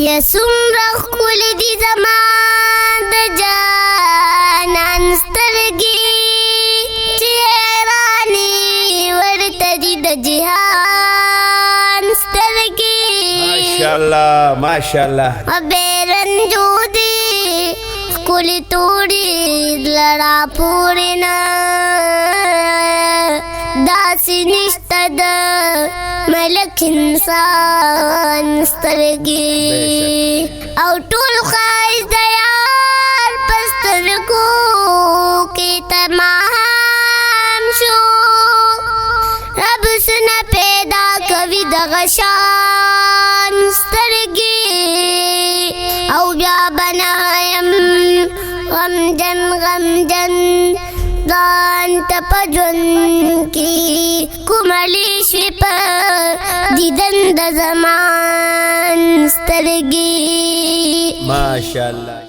یا څومره ښکلې دي زما د جانان سترګې چې حیرانې ورته دي د جهان سترګې ماشاءالله ماشاءالله بې رنجو دي ښکلې توړې لړا پورې نه داسې نشته د ملک انسان سترګې او ټول ښایست د یار په سترګو کې تمام شو رب څنګه پیدا کوي دغه شان سترګې او بیا به نه یم غمجن غمجن ځان ته په ژوند کې کومړې شوې په دیدن د زمان سترګې ماشاءالله